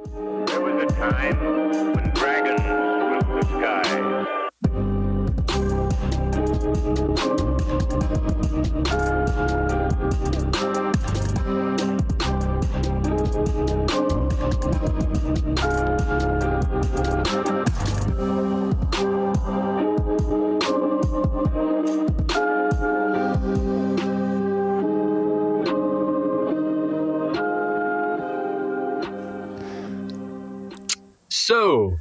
There was a time when dragons ruled the sky. So,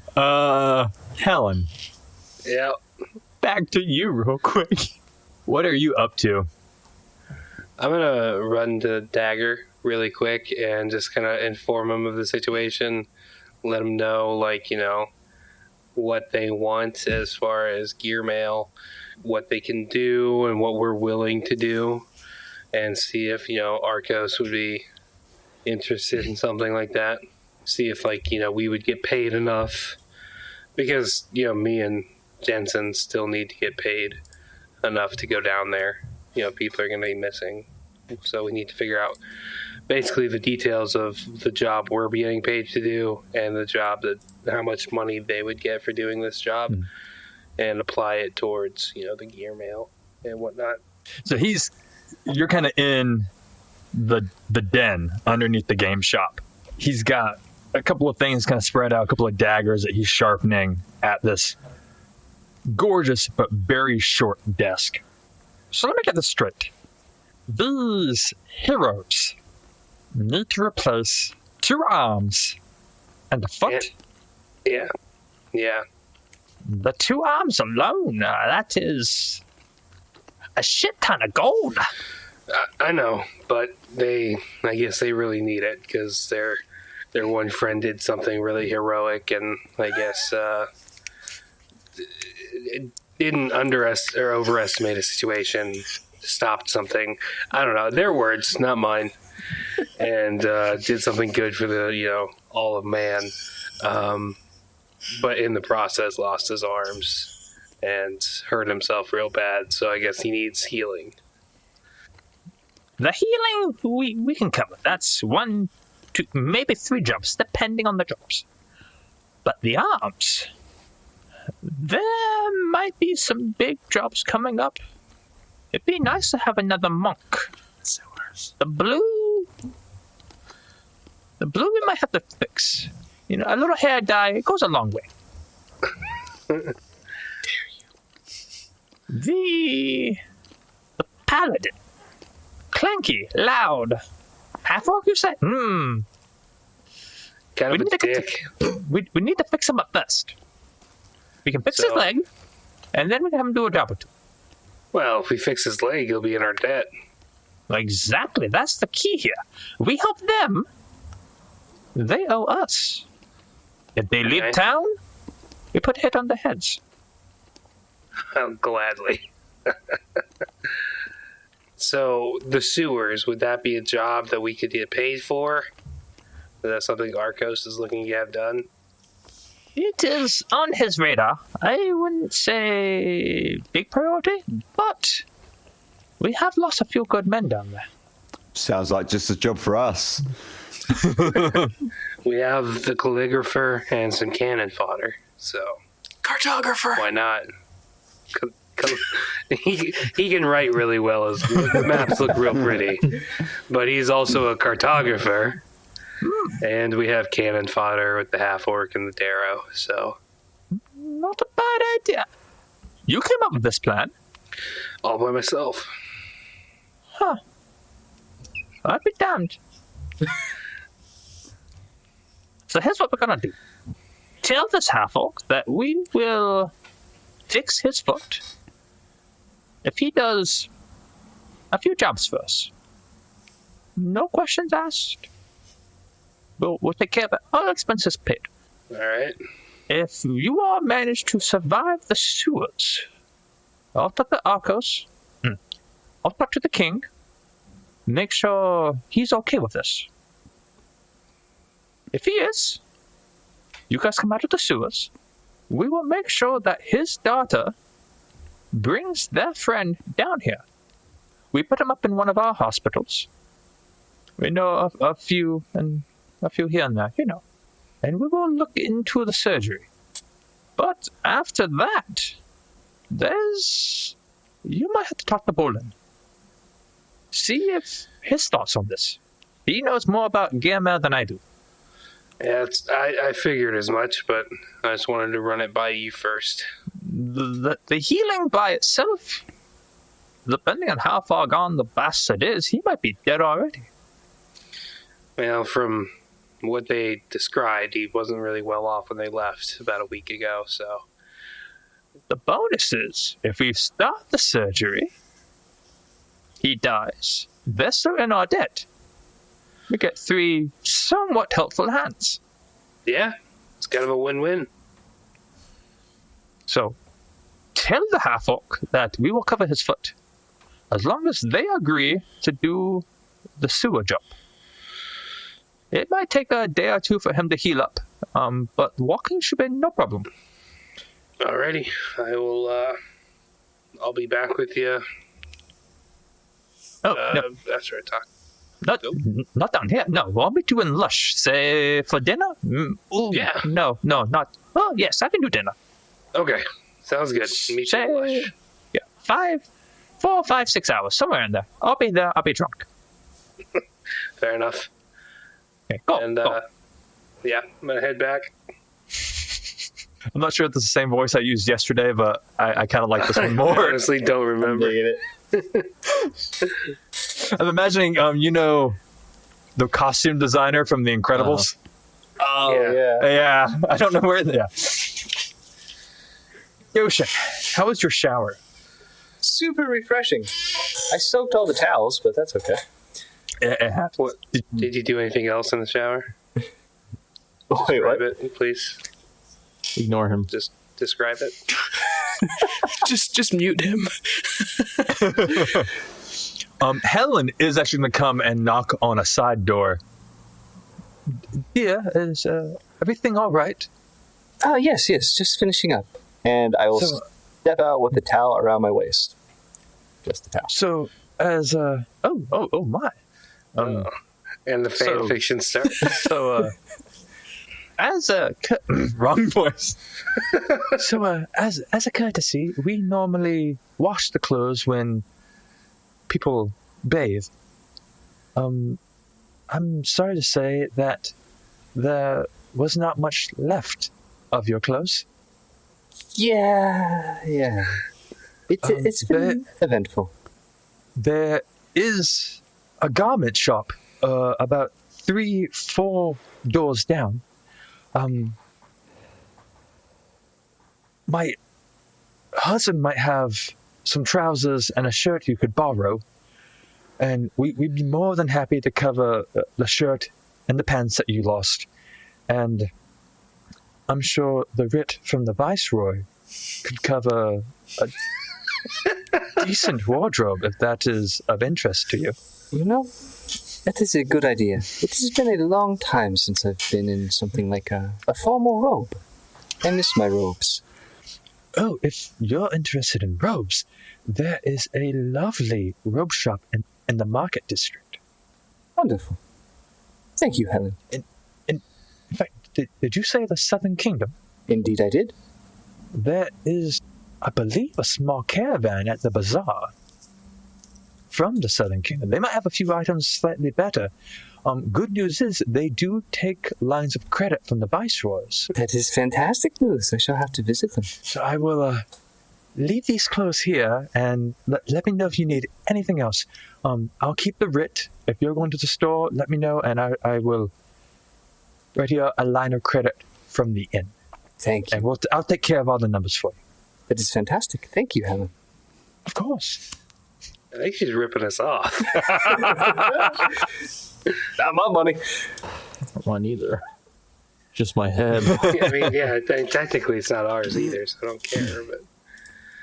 Helen. Yeah. Back to you real quick. What are you up to? I'm going to run to Dagger really quick and just kind of inform him of the situation. Let him know, what they want as far as gear mail, what they can do, and what we're willing to do. And see if, Arcos would be interested in something like that. See if, we would get paid enough. Because, me and Jensen still need to get paid enough to go down there. People are going to be missing. So we need to figure out basically the details of the job we're getting paid to do and the job how much money they would get for doing this job and apply it towards, the gear mail and whatnot. So you're kind of in the den underneath the game shop. He's got a couple of things kind of spread out, a couple of daggers that he's sharpening at this gorgeous but very short desk. So let me get this straight. These heroes need to replace 2 arms and a foot. Yeah. The 2 arms alone, that is a shit ton of gold. I know, but I guess they really need it because their one friend did something really heroic, and I guess it didn't overestimate a situation, stopped something. I don't know. Their words, not mine. And did something good for the all of man, but in the process lost his arms and hurt himself real bad. So I guess he needs healing. The healing we can cover. That's 1, 2, maybe 3 jobs, depending on the jobs. But the arms, there might be some big jobs coming up. It'd be nice to have another monk. The blue we might have to fix. A little hair dye, it goes a long way. Dare you. The paladin. Clanky, loud. Half-orc, you say? Kind of a dick. We need to fix him up first. We can fix his leg, and then we can have him do a job or 2. Well, if we fix his leg, he'll be in our debt. Exactly. That's the key here. We help them. They owe us. If they leave town, we put a hit on their heads. Oh, gladly. So, the sewers, would that be a job that we could get paid for? Is that something Arcos is looking to have done? It is on his radar. I wouldn't say big priority, but we have lost a few good men down there. Sounds like just a job for us. We have the calligrapher and some cannon fodder, so... Cartographer! Why not? He can write really well. The maps look real pretty. But he's also a cartographer. And we have cannon fodder with the half-orc and the darrow, so... Not a bad idea. You came up with this plan. All by myself. Huh. I'd be damned. So here's what we're gonna do. Tell this half-orc that we will fix his foot if he does a few jobs for us. No questions asked. We'll take care of it. All expenses paid. All right. If you all manage to survive the sewers, I'll talk to Arcos. I'll talk to the king. Make sure he's okay with this. If he is, you guys come out of the sewers. We will make sure that his daughter brings their friend down here. We put him up in one of our hospitals. We know a few here and there, and we will look into the surgery. But after that, you might have to talk to Bolin. See if his thoughts on this. He knows more about Guillermo than I do. Yeah, I figured as much, but I just wanted to run it by you first. The healing by itself, depending on how far gone the bastard is, he might be dead already. Well, from what they described, he wasn't really well off when they left about a week ago, so... The bonus is, if we start the surgery, he dies. They're still in our debt. We get 3 somewhat helpful hands. Yeah, it's kind of a win-win. So, tell the half-orc that we will cover his foot, as long as they agree to do the sewer job. It might take a day or 2 for him to heal up, but walking should be no problem. Alrighty, I'll be back with you. Oh, no. After I talk. Not down here. No, we'll be doing lush. Say, for dinner? Ooh, Yeah. No, not... Oh, yes, I can do dinner. Okay, sounds good. Meet you at lunch. Yeah, 4, 5, 6 hours, somewhere in there. I'll be there, I'll be drunk. Fair enough. Okay, go, And, go. yeah, I'm gonna head back. I'm not sure if it's the same voice I used yesterday, but I kind of like this one I more. honestly don't remember. I'm imagining, the costume designer from The Incredibles. Oh, Yeah. Yeah, I don't know where. Yeah. Yosha, how was your shower? Super refreshing. I soaked all the towels, but that's okay. It happened. What, did you do anything else in the shower? Wait, Describe what? it, please. Ignore him. Just describe it. Just mute him. Helen is actually going to come and knock on a side door. Dear, is everything all right? Oh, yes, just finishing up. And I will So- step out with the towel around my waist. Just the towel. So, as oh my. And the fan So- fiction starts. So, as a wrong voice. So, as a courtesy, we normally wash the clothes when people bathe. I'm sorry to say that there was not much left of your clothes. Yeah. It's been eventful. There is a garment shop about 3-4 doors down. My husband might have some trousers and a shirt you could borrow, and we'd be more than happy to cover the shirt and the pants that you lost. And I'm sure the writ from the Viceroy could cover a decent wardrobe if that is of interest to you. You know, that is a good idea. It has been a long time since I've been in something like a formal robe. I miss my robes. Oh, if you're interested in robes, there is a lovely robe shop in the market district. Wonderful. Thank you, Helen. In fact, did you say the Southern Kingdom? Indeed I did. There is, I believe, a small caravan at the bazaar from the Southern Kingdom. They might have a few items slightly better. Good news is they do take lines of credit from the viceroys. That is fantastic news. I shall have to visit them. So I will leave these clothes here and let me know if you need anything else. I'll keep the writ. If you're going to the store, let me know, and I will write you a line of credit from the inn. Thank you. And I'll take care of all the numbers for you. That is fantastic. Thank you, Helen. Of course. I think she's ripping us off. Not my money. Not mine either. Just my head. I mean, yeah, technically it's not ours either, so I don't care. But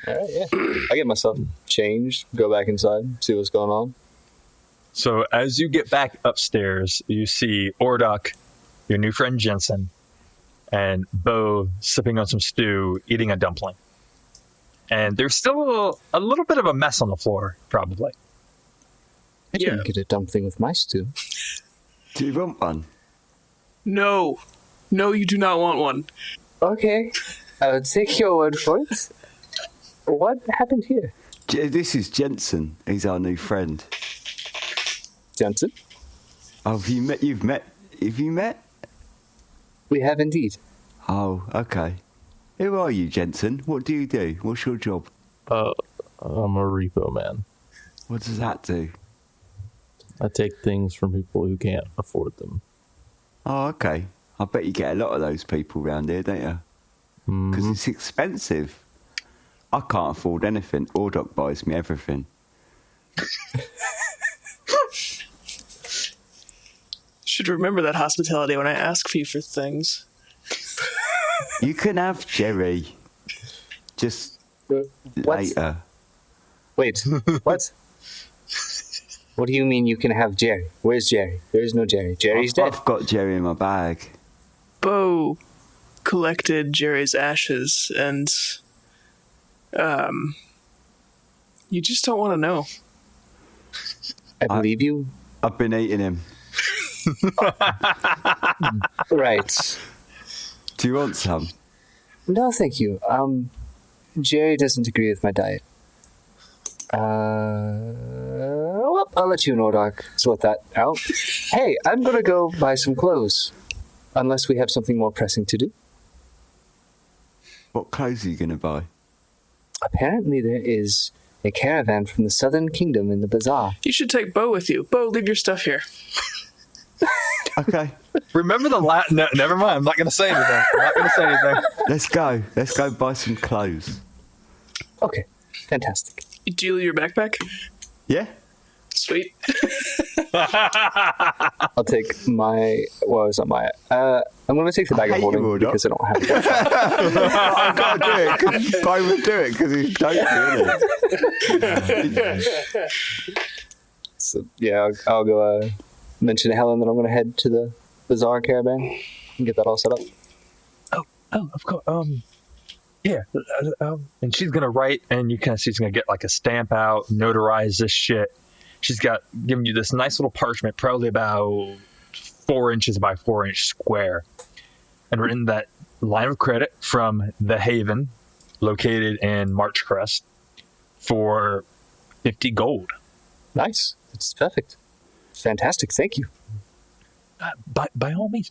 All right, yeah. I get myself changed, go back inside, see what's going on. So as you get back upstairs, you see Ordok, your new friend Jensen, and Bo sipping on some stew, eating a dumpling. And there's still a little bit of a mess on the floor, probably. I didn't get a dumpling with my stew. Do you want one? No. No, you do not want one. Okay, I would take your word for it. What happened here? This is Jensen. He's our new friend. Johnson? Oh, have you met? Have you met? We have indeed. Oh, okay. Who are you, Jensen? What do you do? What's your job? I'm a repo man. What does that do? I take things from people who can't afford them. Oh, okay. I bet you get a lot of those people around here, don't you? Because it's expensive. I can't afford anything. Ordoc buys me everything. Should remember that hospitality when I ask you for things. You can have Jerry. Just later. Wait, what? What do you mean you can have Jerry? Where's Jerry? There's no Jerry. Jerry's dead. I've got Jerry in my bag. Bo collected Jerry's ashes, and you just don't want to know. I believe you. I've been eating him. Right. Do you want some? No, thank you. Jerry doesn't agree with my diet. Well, I'll let you know, Doc. Sort that out. Hey, I'm gonna go buy some clothes. Unless we have something more pressing to do. What clothes are you going to buy? Apparently there is a caravan from the Southern Kingdom in the bazaar. You should take Bo with you. Bo, leave your stuff here. Okay. Remember the No, never mind. I'm not going to say anything. I'm not going to say anything. Let's go. Let's go buy some clothes. Okay, fantastic. Do you leave your backpack? Yeah? Sweet. I'll take my... Well, it's not my... I'm going to take the bag of hate you, holding Wardock. because I don't have it. I've got to do it. I would do it because he's totally in it. So, yeah, I'll go mention to Helen that I'm going to head to the bazaar caravan and get that all set up. Oh, of course. Yeah. And she's going to write, and you kind of see she's going to get like a stamp out, notarize this shit. She's giving you this nice little parchment, probably about 4 inches by 4 inch square, and written that line of credit from the Haven, located in Marchcrest, for 50 gold. Nice. It's perfect. Fantastic. Thank you. By all means.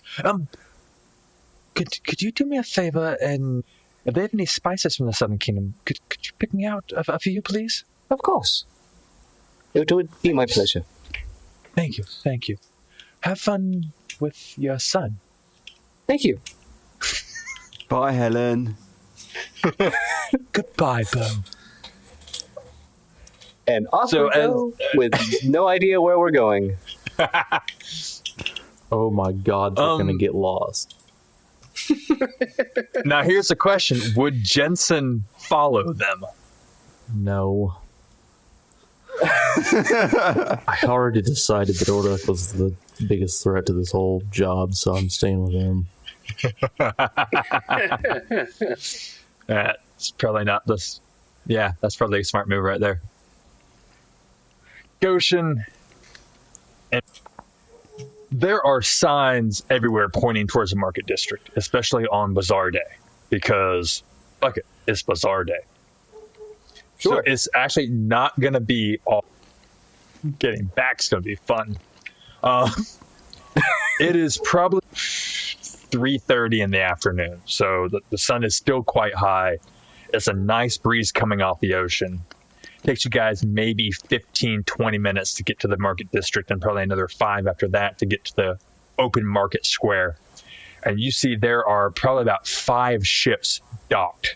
Could you do me a favor, and if they have any spices from the Southern Kingdom, could you pick me out a few, please? Of course. It would be my pleasure. Thank you. Have fun with your son. Thank you. Bye, Helen. Goodbye, Bo. And off So we go with no idea where we're going. Oh my god, they're gonna get lost. Now here's the question. Would Jensen follow them? No. I already decided that Ordak was the biggest threat to this whole job, so I'm staying with him. That's probably not this. Yeah, that's probably a smart move right there. Goshen. And there are signs everywhere pointing towards the market district, especially on Bazaar Day, because, fuck it, it's Bazaar Day. Sure. So it's actually not going to be all. Getting back's going to be fun. It is probably 3:30 in the afternoon, so the sun is still quite high. It's a nice breeze coming off the ocean. Takes you guys maybe 15, 20 minutes to get to the market district, and probably another 5 after that to get to the open market square. And you see there are probably about 5 ships docked.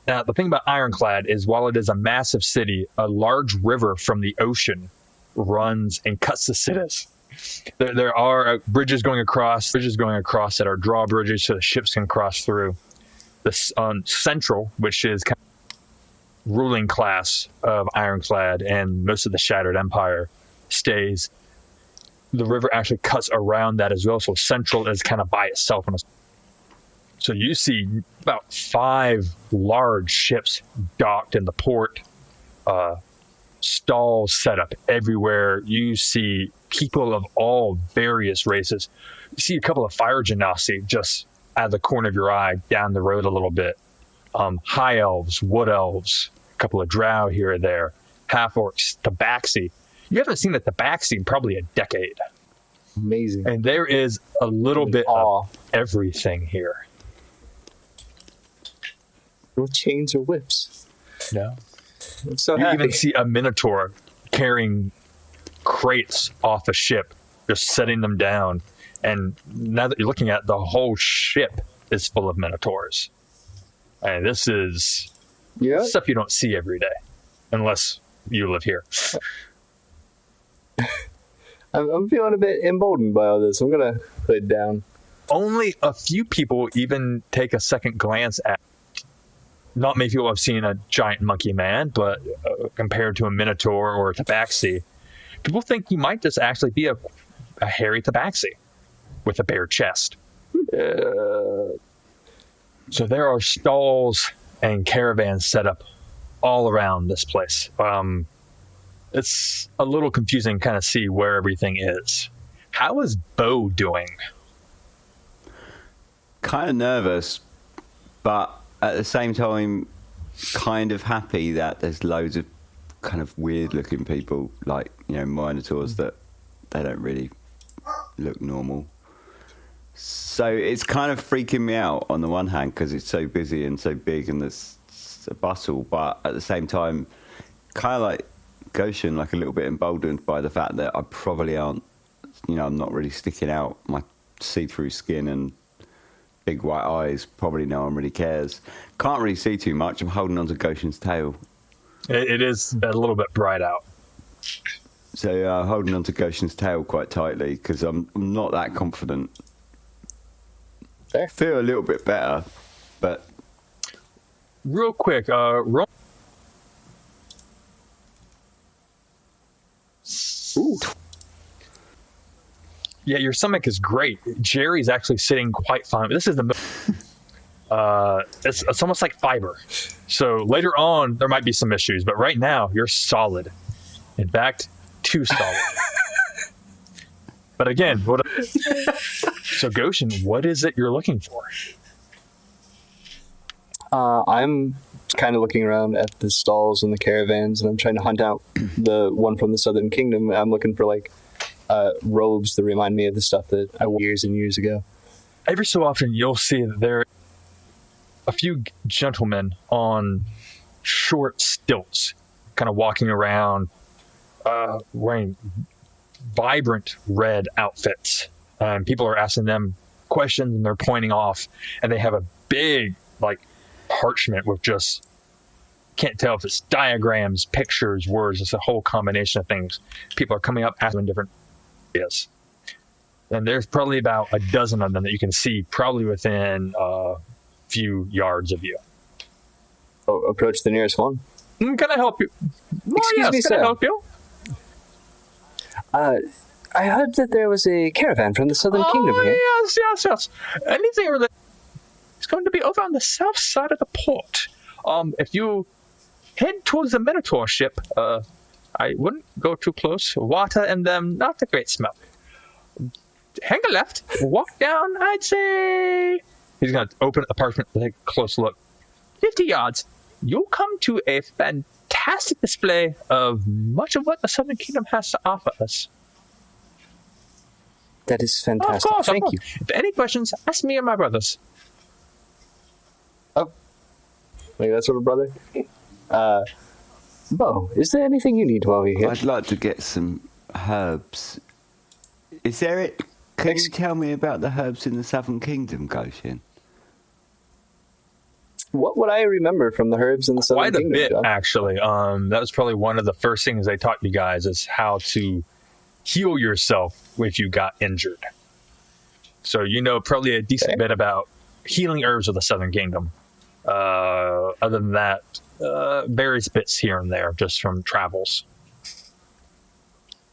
Now, the thing about Ironclad is, while it is a massive city, a large river from the ocean runs and cuts the cities. There are bridges going across that are drawbridges so the ships can cross through. The Central, which is kind of ruling class of Ironclad and most of the Shattered Empire, stays. The river actually cuts around that as well, so Central is kind of by itself. So you see about 5 large ships docked in the port, stalls set up everywhere. You see people of all various races. You see a couple of fire genasi just out of the corner of your eye down the road a little bit. High elves, wood elves, a couple of drow here or there, half orcs, tabaxi. You haven't seen a tabaxi in probably a decade. Amazing. And there is a little bit of everything here. No chains or whips. No. I'm so You happy. even see a minotaur carrying crates off a ship, just setting them down. And now that you're looking at it, the whole ship is full of minotaurs. And this is stuff you don't see every day, unless you live here. I'm feeling a bit emboldened by all this. I'm going to put it down. Only a few people even take a second glance at. Not many people have seen a giant monkey man, but compared to a minotaur or a tabaxi, people think you might just actually be a hairy tabaxi with a bare chest. So there are stalls and caravans set up all around this place. It's a little confusing kind of see where everything is. How is Bo doing? Kind of nervous, but at the same time, kind of happy that there's loads of kind of weird looking people, like, you know, minotaurs that they don't really look normal. So it's kind of freaking me out on the one hand because it's so busy and so big and there's a bustle, but at the same time, kind of like Goshen, like a little bit emboldened by the fact that I probably aren't, you know, I'm not really sticking out. My see-through skin and big white eyes, probably no one really cares. Can't really see too much. I'm holding on to Goshen's tail. It is a little bit bright out. So holding on to Goshen's tail quite tightly because I'm not that confident. I feel a little bit better, but... Real quick, Ooh. Yeah, your stomach is great. Jerry's actually sitting quite fine. This is the it's almost like fiber. So later on there might be some issues, but right now you're solid. In fact, too solid. But again, so Goshen, what is it you're looking for? I'm kind of looking around at the stalls and the caravans, and I'm trying to hunt out the one from the Southern Kingdom. I'm looking for like robes that remind me of the stuff that I wore years and years ago. Every so often you'll see that there are a few gentlemen on short stilts kind of walking around wearing vibrant red outfits. People are asking them questions and they're pointing off, and they have a big like parchment with just can't tell if it's diagrams, pictures, words. It's a whole combination of things. People are coming up asking different ideas. And there's probably about a dozen of them that you can see probably within a few yards of you. Oh, approach the nearest one. Can I help you? Excuse me, can I sir. help you? I heard that there was a caravan from the Southern Kingdom here. Yes. Anything related is going to be over on the south side of the port. If you head towards the Minotaur ship, I wouldn't go too close. Water and them, not a great smell. Hang a left, walk down, I'd say... He's going to open the parchment and take a close look. 50 yards. You'll come to a fantastic display of much of what the Southern Kingdom has to offer us. That is fantastic. Of course. Thank you. If any questions, ask me or my brothers. Oh, like that sort of brother. Bo, is there anything you need while we're here? I'd like to get some herbs. Is there it? Can you tell me about the herbs in the Southern Kingdom, Goshen? What would I remember from the herbs in the Southern Quite a Kingdom? bit, John? actually. That was probably one of the first things they taught you guys is how to heal yourself if you got injured. So you know probably a decent bit about healing herbs of the Southern Kingdom. Other than that, various bits here and there just from travels.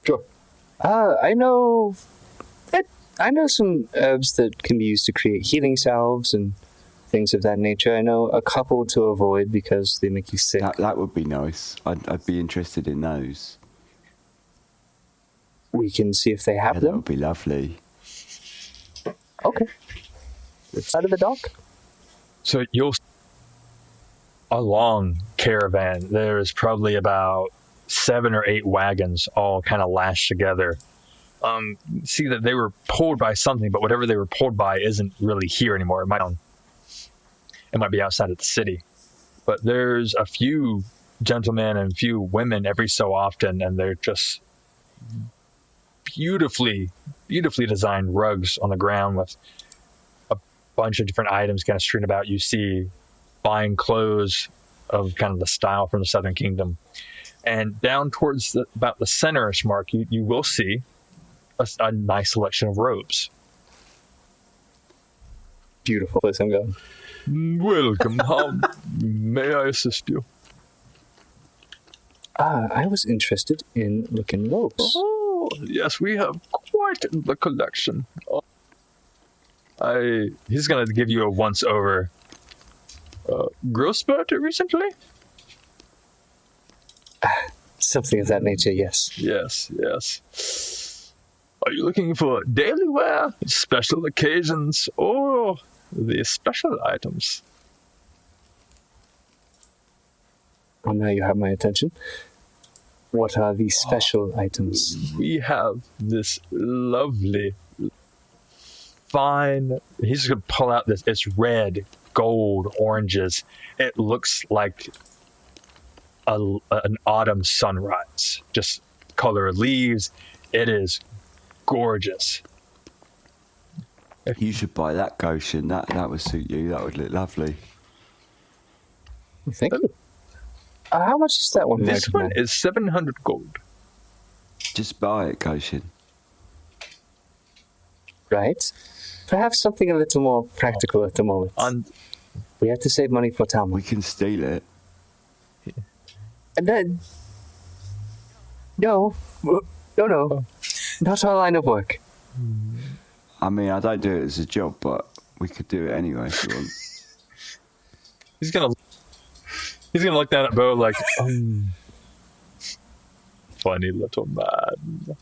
Sure. I know some herbs that can be used to create healing salves and things of that nature. I know a couple to avoid because they make you sick. That would be nice. I'd be interested in those. We can see if they have Yeah, that them. would be lovely. Okay. It's out of the dock. So you'll a long caravan. There's probably about 7 or 8 wagons all kind of lashed together. See that they were pulled by something, but whatever they were pulled by isn't really here anymore. It might be outside of the city. But there's a few gentlemen and a few women every so often, and they're just beautifully designed rugs on the ground with a bunch of different items kind of strewn about. You see fine clothes of kind of the style from the Southern Kingdom. And down towards about the center-ish mark, you will see a nice selection of robes. Beautiful place I'm going. Welcome. How may I assist you? I was interested in looking robes. Oh, yes, we have quite the collection. He's going to give you a once-over. Growth spurt recently? Something of that nature, yes. Yes. Are you looking for daily wear, special occasions, or the special items? Well, now you have my attention. What are the special items? We have this lovely, fine. He's going to pull out this. It's red, gold, oranges. It looks like an autumn sunrise. Just color of leaves. It is gorgeous. You should buy that, Goshen. That would suit you. That would look lovely. Thank you. How much is that one? This one is 700 gold. Just buy it, Goshen. Right. Perhaps something a little more practical at the moment. We have to save money for Talmud. We can steal it. And then... No. Not our line of work. I mean, I don't do it as a job, but we could do it anyway if you want. He's gonna look down at Bo like, funny little man.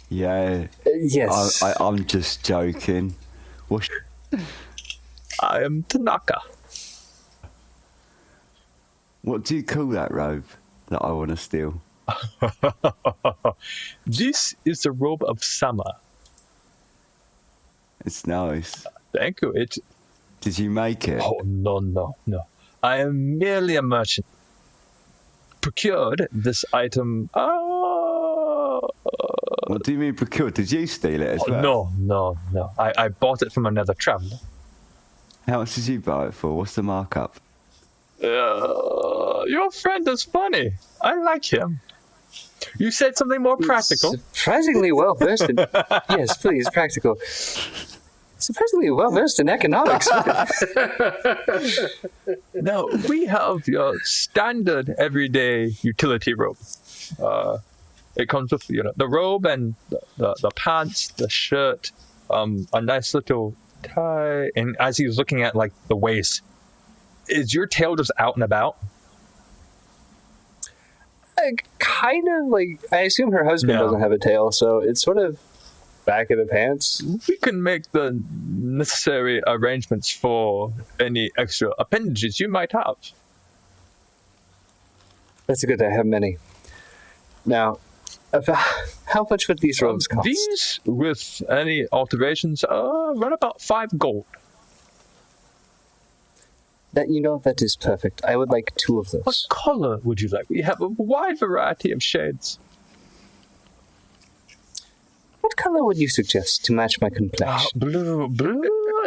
Yeah. Yes. I'm just joking. What's... I am Tanaka. What do you call that robe that I want to steal? This is the robe of summer. It's nice. Thank you. Did you make it? Oh, no. I am merely a merchant. Procured this item. What do you mean procured? Did you steal it as well? No. I bought it from another traveler. How much did you buy it for? What's the markup? Your friend is funny. I like him. You said something more practical. Surprisingly well versed in... Yes, please, practical. Surprisingly well versed in economics. No, we have your standard everyday utility robe. It comes with the robe and the pants, the shirt, a nice little tie. And as he's looking at like the waist, is your tail just out and about? Kind of like, I assume her husband doesn't have a tail, so it's sort of back of the pants. We can make the necessary arrangements for any extra appendages you might have. That's a good day. I have many. Now, how much would these robes cost? These, with any alterations, run about 5 gold. That is perfect. I would like 2 of those. What color would you like? We have a wide variety of shades. What color would you suggest to match my complexion? Blue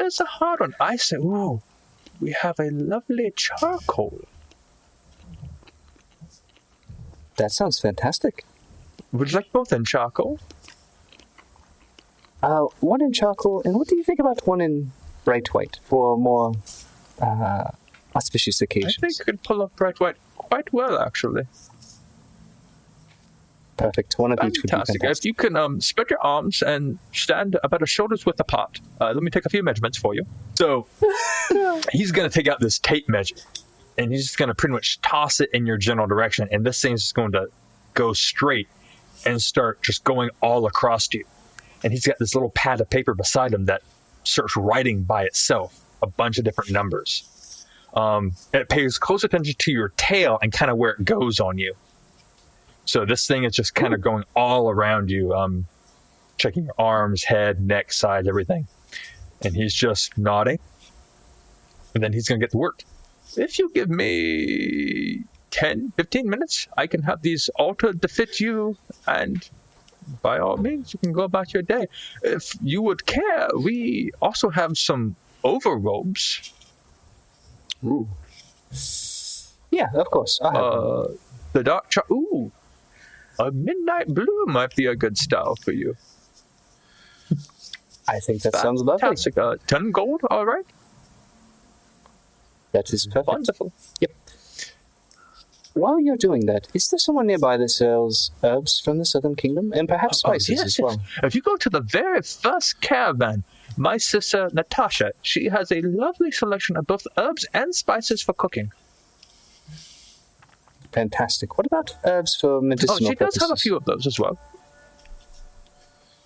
is a hard one. I say, we have a lovely charcoal. That sounds fantastic. Would you like both in charcoal? One in charcoal, and what do you think about one in bright white for more auspicious occasions? I think you could pull off bright white quite well, actually. Perfect. One of each would be fantastic. If you can spread your arms and stand about a shoulder's width apart. Let me take a few measurements for you. So, he's going to take out this tape measure, and he's just going to pretty much toss it in your general direction, and this thing's just going to go straight and start just going all across you. And he's got this little pad of paper beside him that starts writing by itself a bunch of different numbers. It pays close attention to your tail and kind of where it goes on you. So this thing is just kind of going all around you, checking your arms, head, neck, sides, everything. And he's just nodding. And then he's going to get to work. If you give me 10, 15 minutes, I can have these altered to fit you, and by all means, you can go about your day. If you would care, we also have some overrobes. Ooh. Yeah, of course. I have The dark ooh, a midnight blue might be a good style for you. I think that sounds lovely. Fantastic. 10 gold, all right? That is perfect. Wonderful. Yep. While you're doing that, is there someone nearby that sells herbs from the Southern Kingdom? And perhaps spices yes, as well? yes. If you go to the very first caravan, my sister Natasha, she has a lovely selection of both herbs and spices for cooking. Fantastic. What about herbs for medicinal She does purposes? have a few of those as well.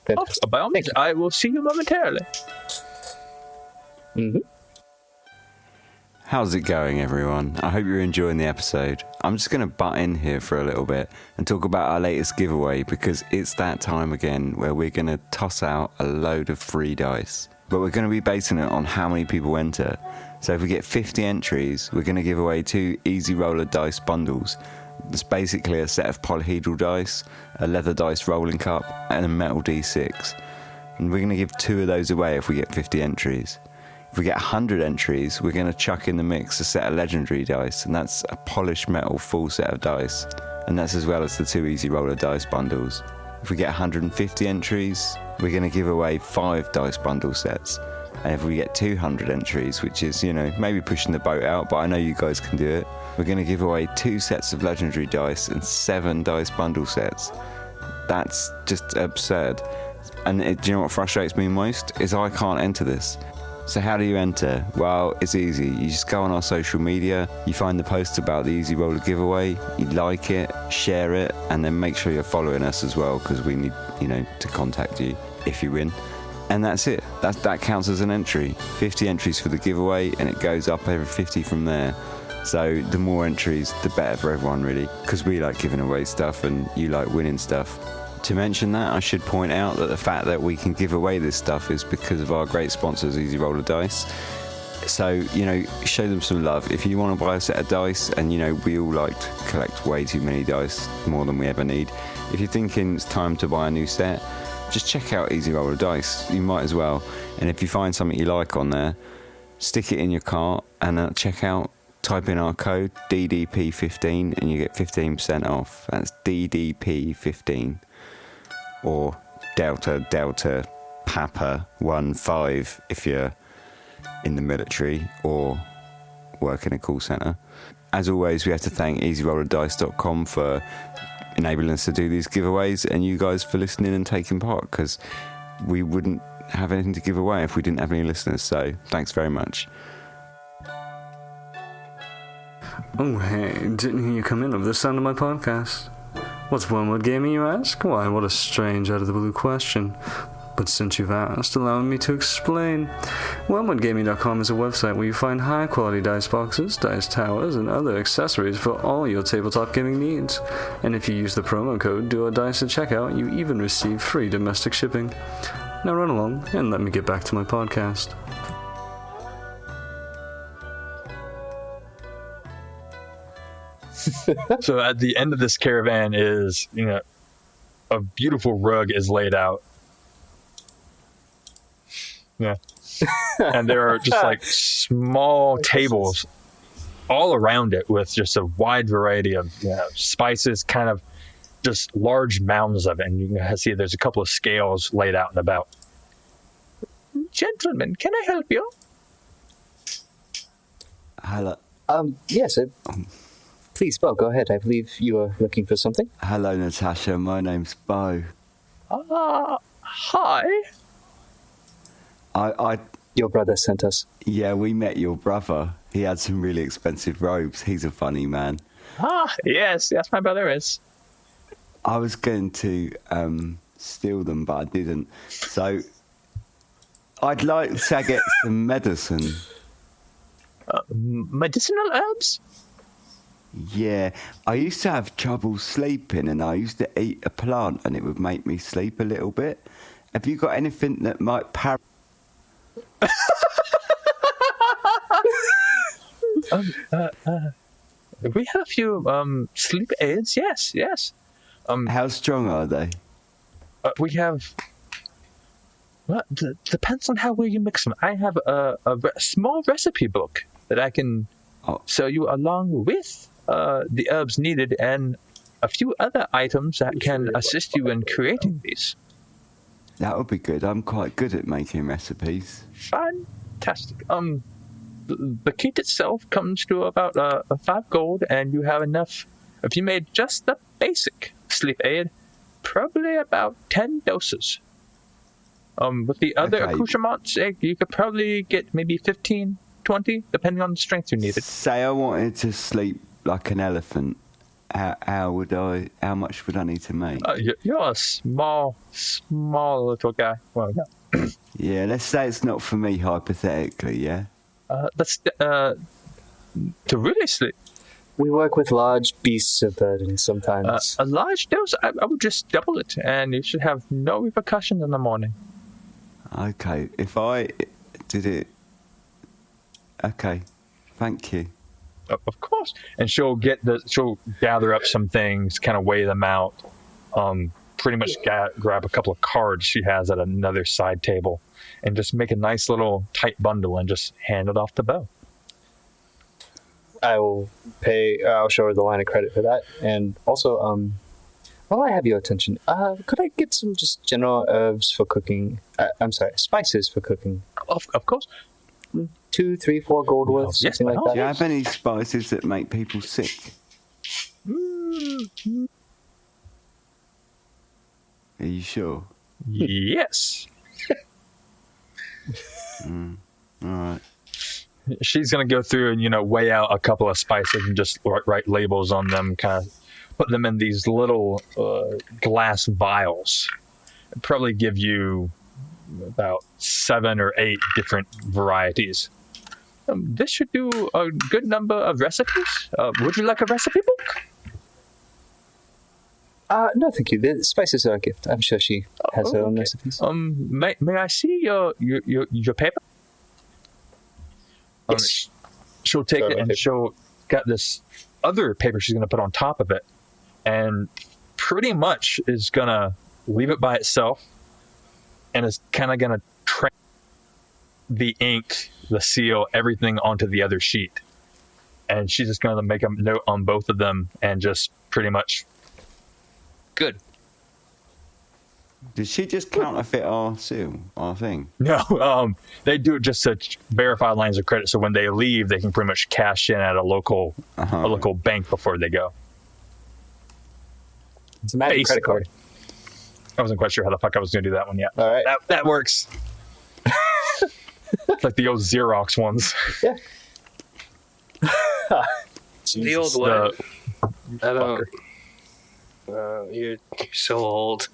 Fantastic. By all means, Thank you. I will see you momentarily. Mm-hmm. How's it going, everyone? I hope you're enjoying the episode. I'm just going to butt in here for a little bit and talk about our latest giveaway, because it's that time again where we're going to toss out a load of free dice. But we're going to be basing it on how many people enter. So if we get 50 entries, we're going to give away 2 Easy Roller dice bundles. It's basically a set of polyhedral dice, a leather dice rolling cup, and a metal D6. And we're going to give 2 of those away if we get 50 entries. If we get 100 entries, we're going to chuck in the mix a set of legendary dice, and that's a polished metal full set of dice. And that's as well as the 2 Easy Roller dice bundles. If we get 150 entries, we're going to give away 5 dice bundle sets. And if we get 200 entries, which is, maybe pushing the boat out, but I know you guys can do it, we're going to give away 2 sets of legendary dice and 7 dice bundle sets. That's just absurd. And do you know what frustrates me most? Is I can't enter this. So how do you enter? Well, it's easy. You just go on our social media, you find the post about the Easy Roller giveaway, you like it, share it, and then make sure you're following us as well, because we need, to contact you if you win. And that's it. That counts as an entry. 50 entries for the giveaway, and it goes up every 50 from there. So the more entries, the better for everyone, really, because we like giving away stuff and you like winning stuff. To mention that, I should point out that the fact that we can give away this stuff is because of our great sponsors, Easy Roller Dice. So, show them some love. If you want to buy a set of dice, and, we all like to collect way too many dice, more than we ever need. If you're thinking it's time to buy a new set, just check out Easy Roller Dice. You might as well. And if you find something you like on there, stick it in your cart and check out. Type in our code DDP15 and you get 15% off. That's DDP15. Or Delta Papa 15 if you're in the military or work in a call centre. As always, we have to thank EasyRollerDice.com for enabling us to do these giveaways, and you guys for listening and taking part, because we wouldn't have anything to give away if we didn't have any listeners. So thanks very much. Oh, hey, didn't hear you come in over the sound of my podcast. What's Wormwood Gaming, you ask? Why, what a strange out-of-the-blue question. But since you've asked, allow me to explain. WormwoodGaming.com is a website where you find high-quality dice boxes, dice towers, and other accessories for all your tabletop gaming needs. And if you use the promo code DUODICE at checkout, you even receive free domestic shipping. Now run along, and let me get back to my podcast. So at the end of this caravan is, a beautiful rug is laid out. Yeah. And there are just like small tables all around it with just a wide variety of spices, kind of just large mounds of it. And you can see there's a couple of scales laid out and about. Gentlemen, can I help you? Hello. Yes, please, Bo, go ahead. I believe you are looking for something. Hello, Natasha. My name's Bo. Hi. Your brother sent us. Yeah, we met your brother. He had some really expensive robes. He's a funny man. Yes, my brother is. I was going to steal them, but I didn't. So I'd like to get some medicine. Medicinal herbs? Yeah, I used to have trouble sleeping, and I used to eat a plant, and it would make me sleep a little bit. Have you got anything that might We have a few sleep aids. Yes. How strong are they? We have. Well, depends on how well you mix them. I have a small recipe book that I can sell you along with the herbs needed and a few other items that can assist you in creating these. That would be good. I'm quite good at making recipes. Fantastic. The kit itself comes to about 5 gold, and you have enough. If you made just the basic sleep aid, probably about 10 doses. With the other accoutrements, you could probably get maybe 15, 20, depending on the strength you needed. Say I wanted to sleep like an elephant. How much would I need to make? You're a small little guy. Well, yeah. Yeah, let's say it's not for me, hypothetically, yeah? That's to really sleep. We work with large beasts of burden sometimes. A large dose, I would just double it, and you should have no repercussions in the morning. Okay, if I did it... Okay, thank you. Of course. And she'll gather up some things, kind of weigh them out, pretty much grab a couple of cards she has at another side table, and just make a nice little tight bundle and just hand it off to Bo. I'll show her the line of credit for that. And also, while I have your attention, could I get some just general herbs for cooking? Spices for cooking. Of course. 2, 3, 4 gold worth, something like that. Do you have any spices that make people sick? Are you sure? Yes. All right. She's going to go through and, weigh out a couple of spices and just write labels on them, kind of put them in these little glass vials. It'd probably give you about 7 or 8 different varieties. This should do a good number of recipes. Would you like a recipe book? No, thank you. The spices are a gift. I'm sure she has her own recipes. May I see your paper? Yes. She'll take it and she'll got this other paper she's going to put on top of it, and pretty much is going to leave it by itself, and is kind of going to train the ink, the seal, everything onto the other sheet. And she's just going to make a note on both of them and just pretty much good. Did she just counterfeit our seal, our thing? No, they do it just to verify lines of credit, so when they leave, they can pretty much cash in at a local bank before they go. It's a magic credit card. I wasn't quite sure how the fuck I was going to do that one yet. All right. That works. It's like the old Xerox ones. Yeah. The old one. I don't. You're so old.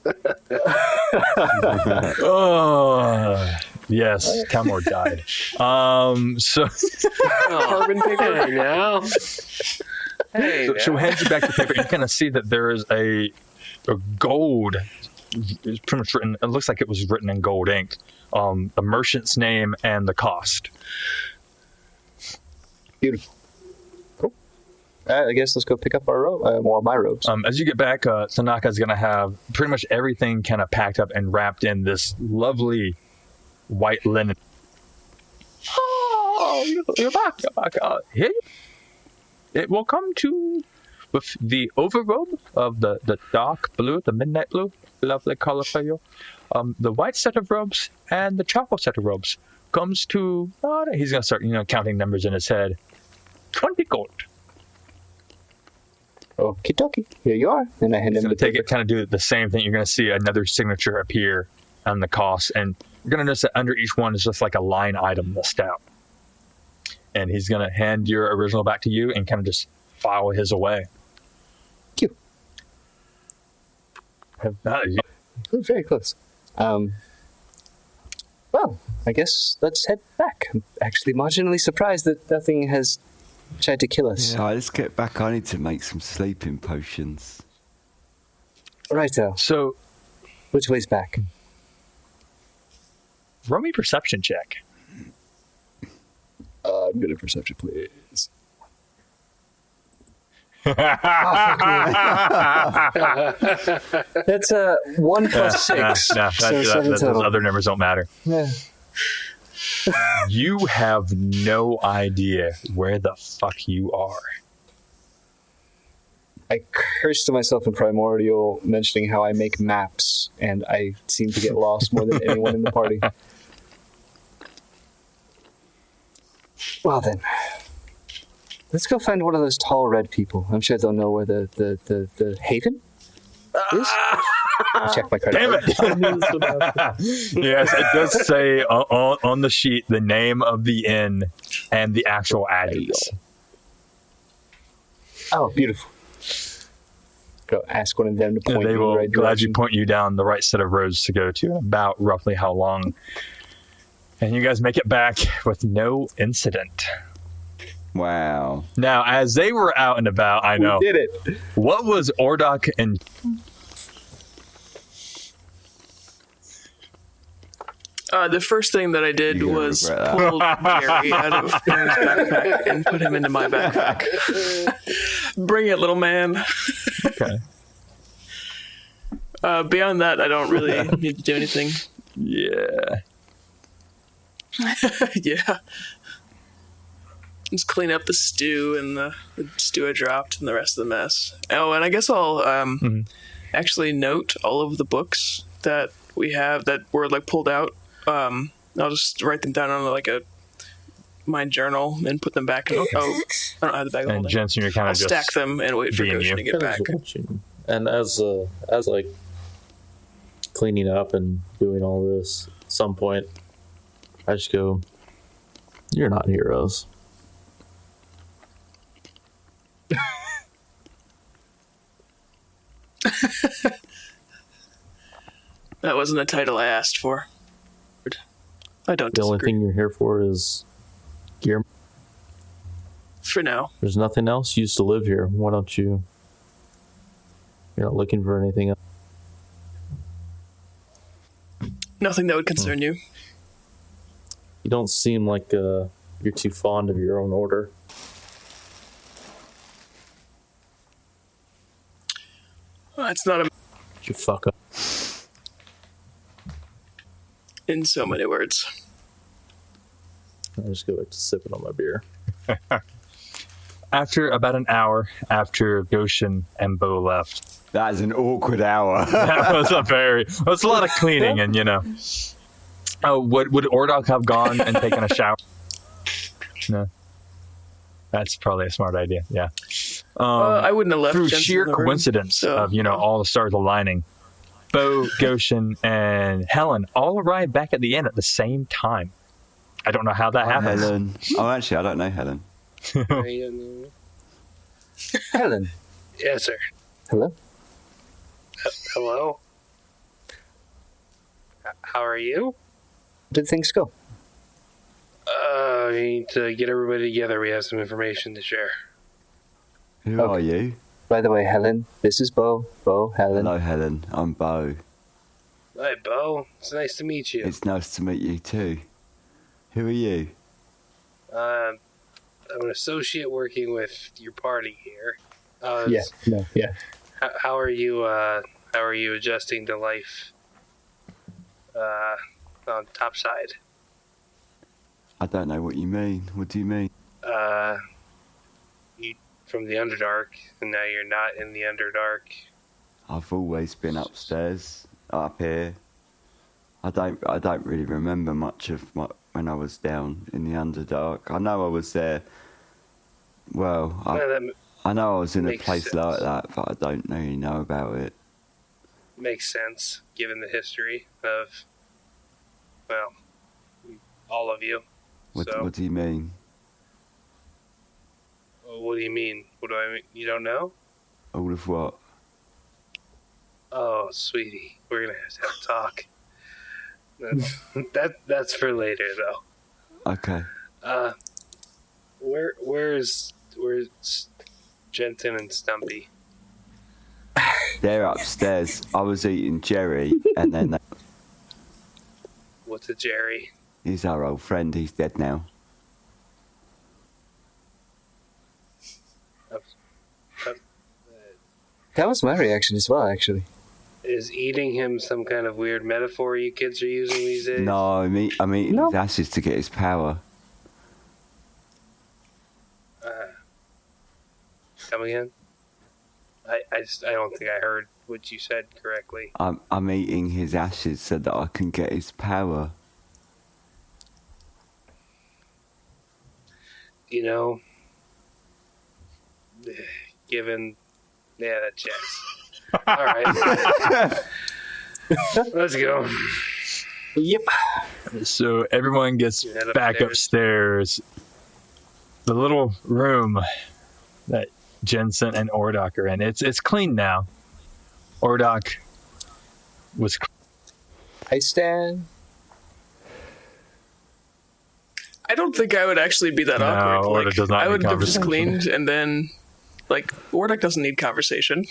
Oh, yes, Calmore died. So Carbon paper now. Hey, so she'll hand you back the paper. You kind of see that there is a gold. It's pretty much written. It looks like it was written in gold ink. The merchant's name and the cost. Beautiful. Cool. I guess let's go pick up our my robes. As you get back, Tanaka's going to have pretty much everything kind of packed up and wrapped in this lovely white linen. Oh, you're back. Here it will come to with the overrobe of the dark blue, the midnight blue, lovely color for you. The white set of robes and the charcoal set of robes comes to, he's going to start, counting numbers in his head. 20 gold. Okie dokie. Here you are. And I hand him the take paper. it, kind of do the same thing. You're going to see another signature appear on the cost, and you're gonna notice that under each one is just like a line item list out. And he's gonna hand your original back to you and kind of just file his away. Thank you. We're very close. Well, I guess let's head back. I'm actually marginally surprised that nothing has tried to kill us. Yeah, let's get back. I need to make some sleeping potions. Righto. So, Which way's back? roll me perception check. I'm good at perception, please. That's 1 plus 6. No, so 7 those total. other numbers don't matter. Yeah. You have no idea where the fuck you are. I cursed to myself in Primordial, mentioning how I make maps, and I seem to get lost more than anyone in the party. Well then, let's go find one of those tall red people. I'm sure they'll know where the haven is. Check my credit Damn card. it! Yes, it does say on the sheet the name of the inn and the actual address. Oh, beautiful. Go ask one of them to point And they me in the will right gladly direction. point you down the right set of roads to go to, and about roughly how long. And you guys make it back with no incident. Wow. Now, as they were out and about, I know. We did it. What was Ordok and The first thing that I did You're gonna was regret pull Gary out of his backpack and put him into my backpack. Bring it, little man. Okay. Beyond that, I don't really need to do anything. Yeah. Yeah. Just clean up the stew and the stew I dropped and the rest of the mess. Oh, and I guess I'll actually note all of the books that we have that were like pulled out. I'll just write them down on like my journal and put them back. I don't have the bag of And holding. Jensen, you're kind I'll of just stack them and wait for being Goshen you. to get back. And as like cleaning up and doing all this, at some point, I just go, "You're not heroes." That wasn't the title I asked for. I don't The only disagree. thing you're here for is gear. For now. There's nothing else. You used to live here. Why don't you? You're not looking for anything else. Nothing that would concern you. You don't seem like you're too fond of your own order. It's not You fuck up. in so many words. I just go back to sipping on my beer. After about an hour after Goshen and Bo left, That is an awkward hour. that was a lot of cleaning, and Oh, would Ordok have gone and taken a shower? No. That's probably a smart idea. Yeah. I wouldn't have left Through Jensen sheer in the room, coincidence so- of all the stars aligning, Bo, Goshen, and Helen all arrived back at the inn at the same time. I don't know how that happens. Helen. Oh, actually, I don't know Helen. Helen. Yes, sir. Hello. Hello. How are you? Did things go? We need to get everybody together. We have some information to share. Who Okay. are you? By the way, Helen, this is Bo. Bo, Helen. Hello, Helen. I'm Bo. Hi, Bo. It's nice to meet you. It's nice to meet you too. Who are you? I'm an associate working with your party here. Yeah, no, yeah. How are you? How are you adjusting to life? On topside. I don't know what you mean. What do you mean? You from the Underdark, and now you're not in the Underdark. I've always been upstairs, up here. I don't really remember much of when I was down in the Underdark. I know I was there. Well, I know I was in a makes place sense. like that, but I don't really know about it. Makes sense given the history of well, all of you. So, What do you mean? what do you mean? What do I mean? You don't know? All of what? Oh, sweetie, we're gonna have to have a talk. That's for later, though. Okay. Where's Jensen and Stumpy? They're upstairs. I was eating Jerry, and then What's a Jerry? he's our old friend. He's dead now. That was my reaction as well, actually. Is eating him some kind of weird metaphor you kids are using these days? No, I'm eating No. his ashes to get his power. Come again? I don't think I heard what you said correctly. I'm eating his ashes so that I can get his power. You know, given, yeah, that checks. All right, let's go. Yep. So everyone gets You head back upstairs. The little room that Jensen and Ordok are in. It's clean now. Ordok was I stand. I don't think I would actually be that No, awkward. Ordok does not I need would have just conversation. cleaned and then, Ordok doesn't need conversation.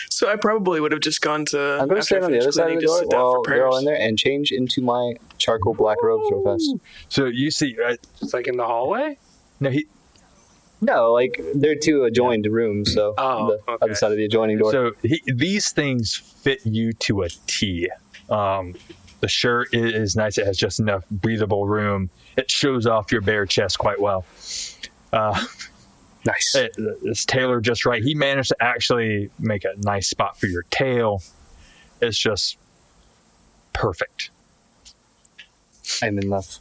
So I probably would have just gone to. I'm going to after stand I on the finished other side of cleaning, the just door sit down while for they're all in prayers. there and change into my charcoal black robe real fast. so you see right It's like in the hallway. no he No, like they're two adjoined rooms, so Oh, the okay. other side of the adjoining door. so these things fit you to a T. The shirt is nice. It has just enough breathable room. It shows off your bare chest quite well. Nice. It's tailored just right. He managed to actually make a nice spot for your tail. It's just perfect. I'm in love.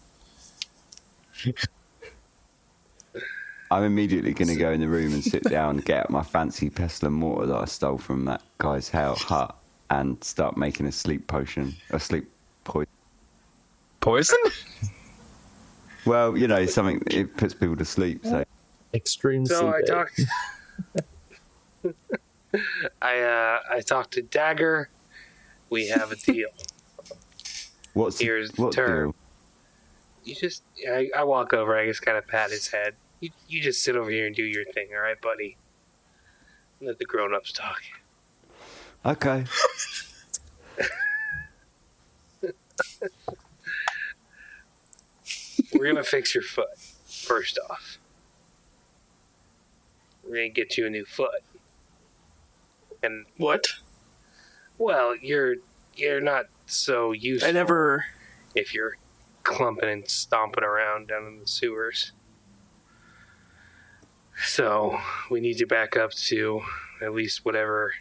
I'm immediately going to go in the room and sit down, get out my fancy pestle and mortar that I stole from that guy's hut, and start making a sleep potion, a sleep poison. Poison? Well, you know, something it puts people to sleep. So Extreme So I sleep aid. talked. I talked to Dagger. We have a deal. what's Here's the what term. deal? You just, I walk over. I just kind of pat his head. You just sit over here and do your thing, all right, buddy? Let the grown-ups talk. Okay. We're gonna fix your foot. First off, we're gonna get you a new foot. And What? well, you're not so useful. I never. If you're clumping and stomping around down in the sewers. So we need you back up to at least whatever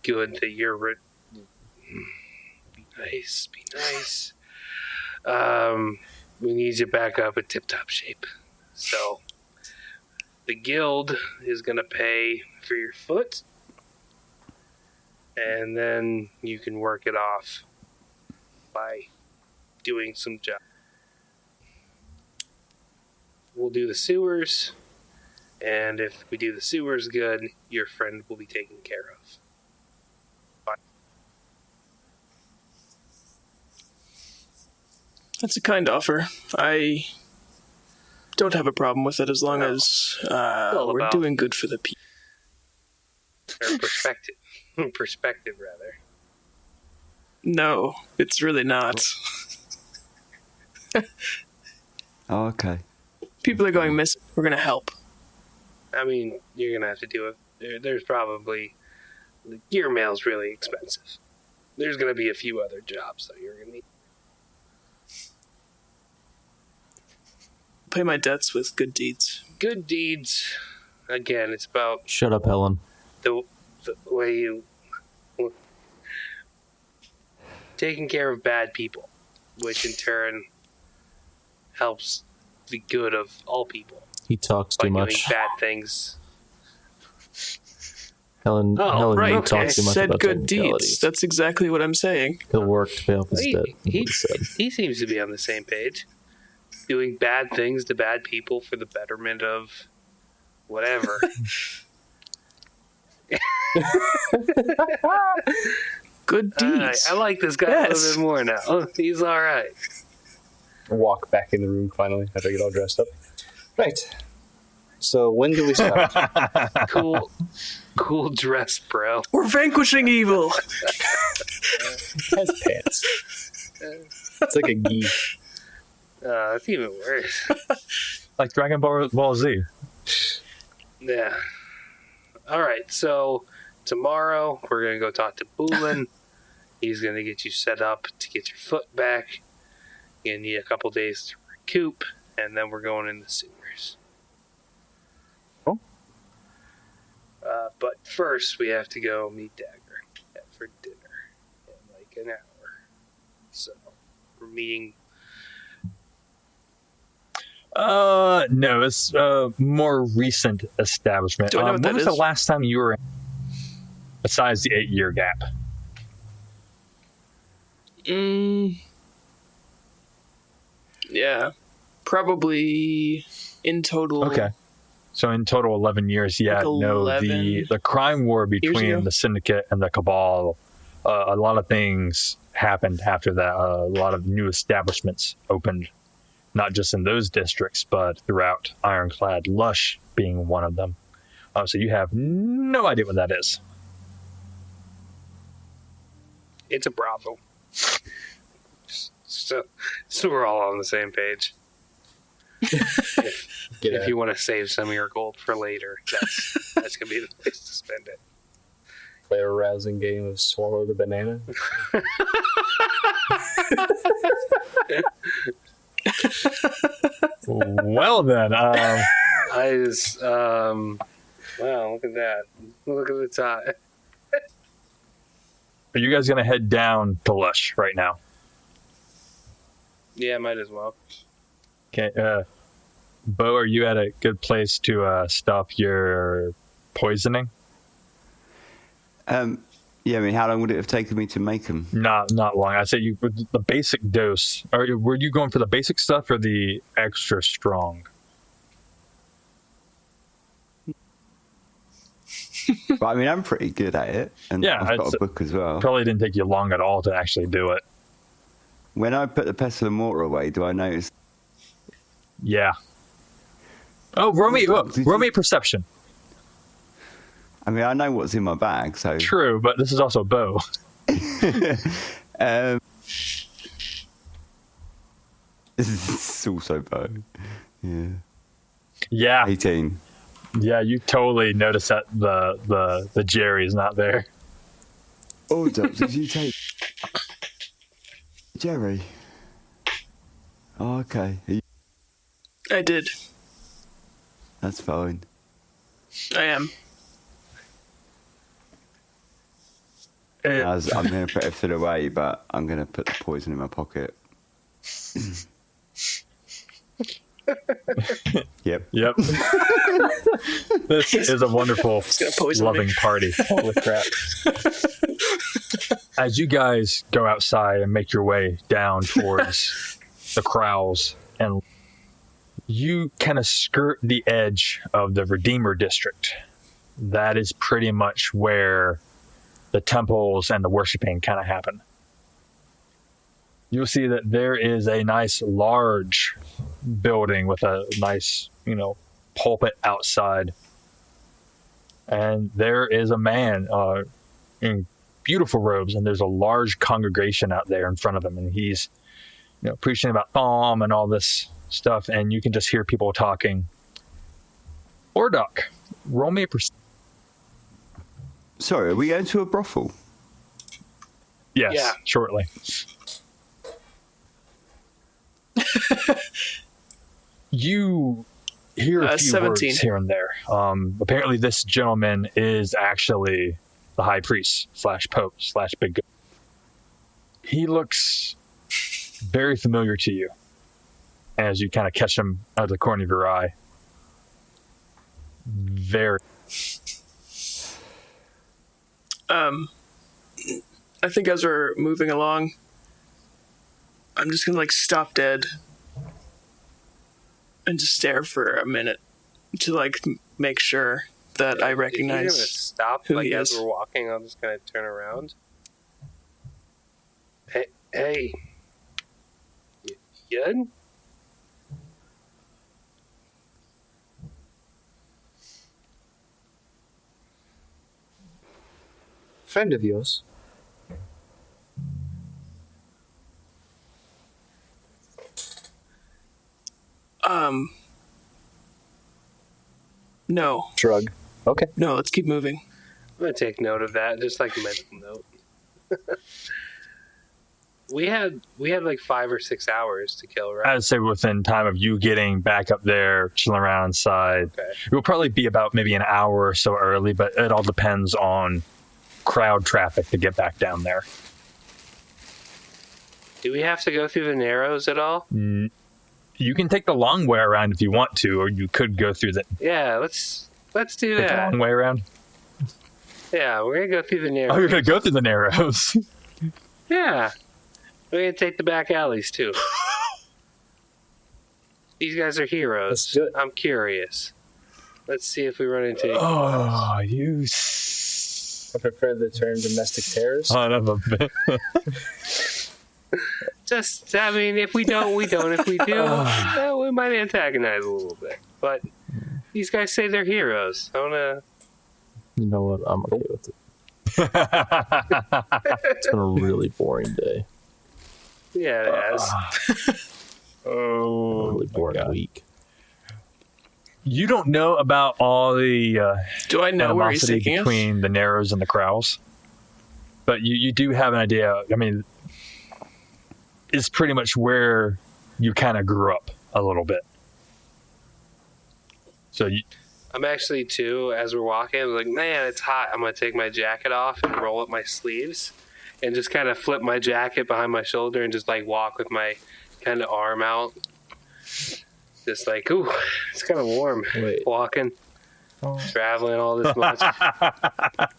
good that you're. Be nice. Be nice. We need you back up at tip-top shape. So the guild is going to pay for your foot, and then you can work it off by doing some job. We'll do the sewers, and if we do the sewers good, your friend will be taken care of. That's a kind offer. I don't have a problem with it as long as All we're about- doing good for the people. Or perspective. Perspective, rather. No, it's really not. Oh, okay. People are going missing. We're gonna help. I mean, you're going to have to do it. There's probably... Gear mail's really expensive. There's going to be a few other jobs that you're going to need. Pay my debts with good deeds. Good deeds, again, it's about Shut up, Helen. the way you... taking care of bad people, which in turn helps the good of all people He talks by too doing much. bad things. Helen, Right. you Okay. talk too much Said about good deeds. technicalities. That's exactly what I'm saying. He'll work to pay off his debt. is what He, he said. he seems to be on the same page. Doing bad things to bad people for the betterment of whatever. Good deeds. I like this guy a Yes. little bit more now. Oh, he's all right. Walk back in the room finally after I get all dressed up. Right. So when do we start? Cool dress, bro. We're vanquishing evil. Has pants. It's like a gi. That's even worse. Like Dragon Ball Z. Yeah. All right. So tomorrow we're gonna go talk to Boolin. He's gonna get you set up to get your foot back. You're gonna need a couple days to recoup, and then we're going in the sewers. Oh. But first, we have to go meet Dagger for dinner in like an hour. So we're meeting. No, it's a more recent establishment. Do I know what When that was the is? last time you were in? Besides the 8-year gap. Yeah. Probably in total. Okay. So in total, 11 years. Yeah, Like no, 11 the crime war ago? between the Syndicate and the Cabal, a lot of things happened after that. A lot of new establishments opened, not just in those districts, but throughout Ironclad, Lush being one of them. So you have no idea what that is. It's a brothel. So we're all on the same page. If you want to save some of your gold for later, that's gonna be the place to spend it. Play a rousing game of swallow the banana. Well then, I just wow, look at that. Look at the top. are you guys going to head down to Lush right now? Yeah, might as well. Okay, Bo, are you at a good place to stop your poisoning? Yeah, I mean, how long would it have taken me to make them? Not long. I say you the basic dose. Were you going for the basic stuff or the extra strong? But I mean, I'm pretty good at it, and Yeah, I've got it's- a book as well. Probably didn't take you long at all to actually do it. When I put the pestle and mortar away, do I notice? Yeah. Oh, roll me perception. I mean, I know what's in my bag, so. True, but this is also Bo. It's also Bo. Yeah. Yeah, 18. yeah. You totally notice that the Jerry's not there. Oh, Doc, did you take Jerry? Oh, okay. I did. That's fine. I am. It- I'm going to put everything away, but I'm going to put the poison in my pocket. Yep. Yep. This is a wonderful, gonna poison me. loving party. Holy crap. As you guys go outside and make your way down towards the Crowls, and you kind of skirt the edge of the Redeemer District. That is pretty much where the temples and the worshiping kind of happen. You'll see that there is a nice large building with a nice, pulpit outside. And there is a man in beautiful robes, and there's a large congregation out there in front of him, and he's preaching about Thom and all this stuff, and you can just hear people talking. Ordok, roll me a Sorry, are we going to a brothel? Yes, Yeah. shortly. You hear a few 17. words here and there. Apparently, this gentleman is actually the high priest / pope / big. He looks very familiar to you as you kind of catch him out of the corner of your eye. Very. I think as we're moving along, I'm just gonna like stop dead and just stare for a minute to like make sure that I If you're gonna recognize stop who like he as is. we're walking, I'm just gonna turn around. Hey, you good? Friend of yours. No, Shrug. Okay. no, let's keep moving. I'm gonna take note of that, just like a mental note. we had like 5 or 6 hours to kill, right? I'd say within time of you getting back up there, chilling around inside, Okay. it will probably be about maybe an hour or so early, but it all depends on crowd traffic to get back down there. Do we have to go through the Narrows at all? You can take the long way around if you want to, or you could go through the Yeah, let's do take the that. long way around. Yeah, we're gonna go through the Narrows. Oh, you're going to go through the Narrows. Yeah, we're gonna take the back alleys too. These guys are heroes. Let's do it. I'm curious. Let's see if we run into. Oh, you I prefer the term domestic terrors. son of a bitch. Just, I mean, if we don't, we don't. If we do, we might antagonize a little bit. But these guys say they're heroes. I wanna. You know what? I'm okay with it. It's been a really boring day. Yeah, it has. A Oh, really boring week. you don't know about all the Do I know where he's animosity taking us? between the Narrows and the Crowls, but you do have an idea. I mean, it's pretty much where you kind of grew up a little bit. So you, I'm actually too. As we're walking, I'm like, man, it's hot. I'm gonna take my jacket off and roll up my sleeves, and just kind of flip my jacket behind my shoulder and just like walk with my kind of arm out. Just like, ooh, it's kind of warm. Wait. Walking, traveling all this much. How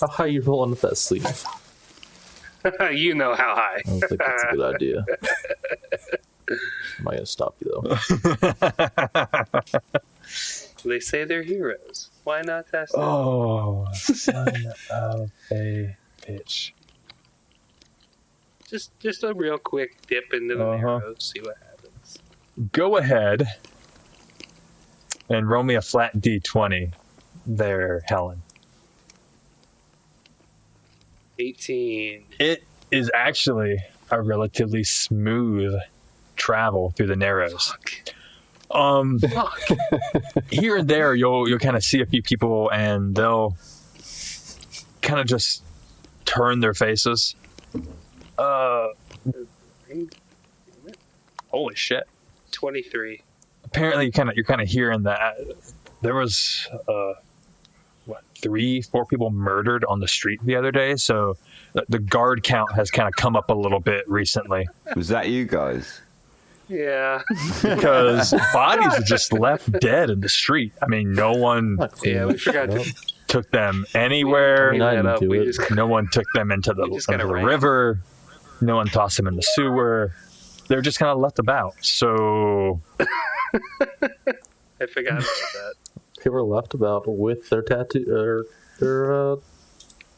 high you rolling with that sleeve? You know how high. I don't think that's a good idea. I'm not gonna stop you though. They say they're heroes. Why not test them? oh, son of a bitch. Just a real quick dip into the Uh-huh. Narrows, see what happens. Go ahead and roll me a flat D20 there, Helen. 18. It is actually a relatively smooth travel through the Narrows. Fuck. Here and there, you'll kind of see a few people, and they'll kind of just turn their faces. Holy shit! 23. Apparently, you're kind of hearing that there was 3-4 people murdered on the street the other day. So the guard count has kind of come up a little bit recently Was that you guys? Yeah. because bodies are just left dead in the street. I mean, no one Not clean Yeah, we that forgot shit to up. took them anywhere. I mean, I that didn't up. do We it. just No one took them into the, You just into gotta the rank. river. No one tossed them in the sewer. They're just kind of left about. So I forgot about that. They were left about with their tattoo or their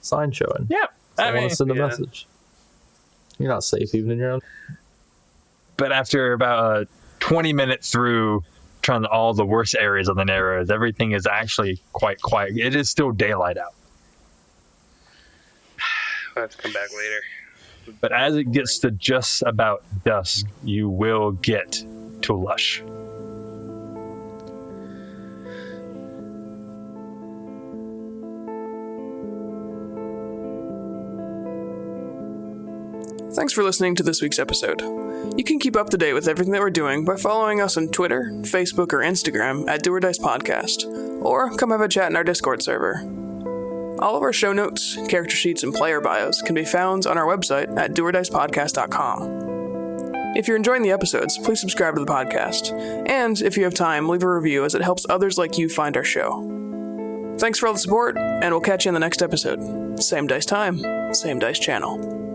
sign showing. yeah, So I I mean, want to send a yeah. message. You're not safe even in your own. but after about 20 minutes through trying all the worst areas of the Narrows, everything is actually quite quiet. It is still daylight out. I'll have to come back later. But as it gets to just about dusk, you will get to Lush. Thanks for listening to this week's episode. You can keep up to date with everything that we're doing by following us on Twitter, Facebook, or Instagram at Do or Dice Podcast, or come have a chat in our Discord server. All of our show notes, character sheets, and player bios can be found on our website at doordicepodcast.com. If you're enjoying the episodes, please subscribe to the podcast, and if you have time, leave a review as it helps others like you find our show. Thanks for all the support, and we'll catch you in the next episode. Same dice time, same dice channel.